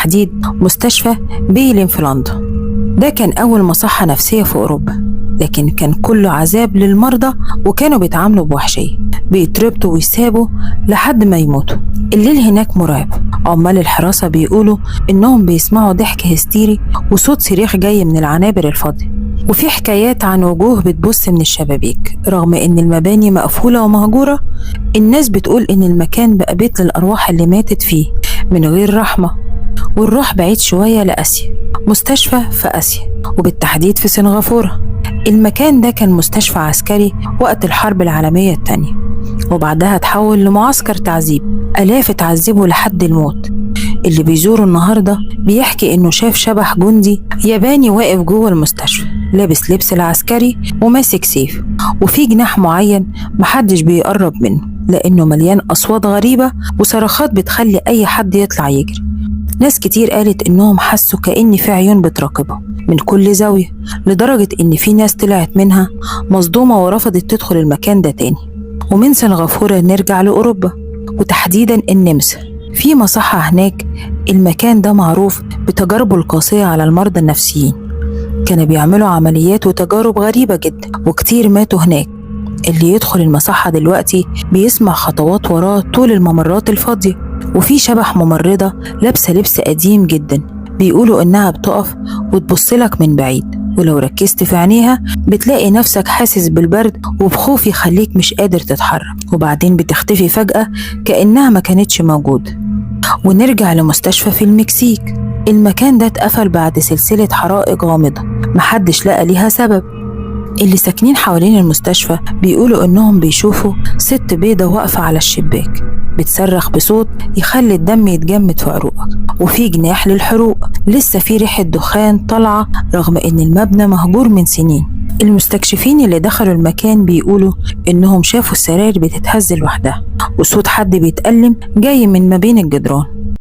وبالتحديد مستشفى بيلين في لندن. ده كان أول مصحة نفسية في أوروبا، لكن كان كله عذاب للمرضى وكانوا بيتعاملوا بوحشية، بيتربطوا ويسابوا لحد ما يموتوا. الليل هناك مرعب، عمال الحراسة بيقولوا إنهم بيسمعوا ضحك هستيري وصوت صريخ جاي من العنابر الفاضية، وفي حكايات عن وجوه بتبص من الشبابيك. رغم إن المباني مقفولة ومهجورة، الناس بتقول إن المكان بقى بيت للأرواح اللي ماتت فيه من غير رحمة. والروح بعيد شوية لآسيا، مستشفى في آسيا وبالتحديد في سنغافورة. المكان ده كان مستشفى عسكري وقت الحرب العالمية التانية، وبعدها تحول لمعسكر تعذيب. آلاف اتعذبوا لحد الموت. اللي بيزوروا النهاردة بيحكي إنه شاف شبح جندي ياباني واقف جوه المستشفى، لابس لبس العسكري وماسك سيف، وفي جناح معين محدش بيقرب منه لأنه مليان أصوات غريبة وصرخات بتخلي أي حد يطلع يجري. ناس كتير قالت إنهم حسوا كأن في عيون بتراقبهم من كل زاوية، لدرجة إن في ناس طلعت منها مصدومة ورفضت تدخل المكان ده تاني. ومن سنغافورة نرجع لأوروبا وتحديدا النمسا. في مصحة هناك، المكان ده معروف بتجاربه القاسية على المرضى النفسيين. كانوا بيعملوا عمليات وتجارب غريبة جدا وكتير ماتوا هناك. اللي يدخل المصحة دلوقتي بيسمع خطوات وراه طول الممرات الفاضية، وفي شبح ممرضة لابسة لبس قديم جدا، بيقولوا إنها بتقف وتبصلك من بعيد، ولو ركزت في عينيها بتلاقي نفسك حاسس بالبرد وبخوف يخليك مش قادر تتحرك، وبعدين بتختفي فجأة كأنها ما كانتش موجودة. ونرجع لمستشفى في المكسيك. المكان ده اتقفل بعد سلسلة حرائق غامضة محدش لقى ليها سبب. اللي ساكنين حوالين المستشفى بيقولوا إنهم بيشوفوا ست بيضة واقفة على الشباك بتصرخ بصوت يخلي الدم يتجمد في عروقك، وفي جناح للحروق. لسه في ريحة دخان طالعة رغم إن المبنى مهجور من سنين. المستكشفين اللي دخلوا المكان بيقولوا إنهم شافوا السراير بتتهز لوحدها وصوت حد بيتألم جاي من ما بين الجدران.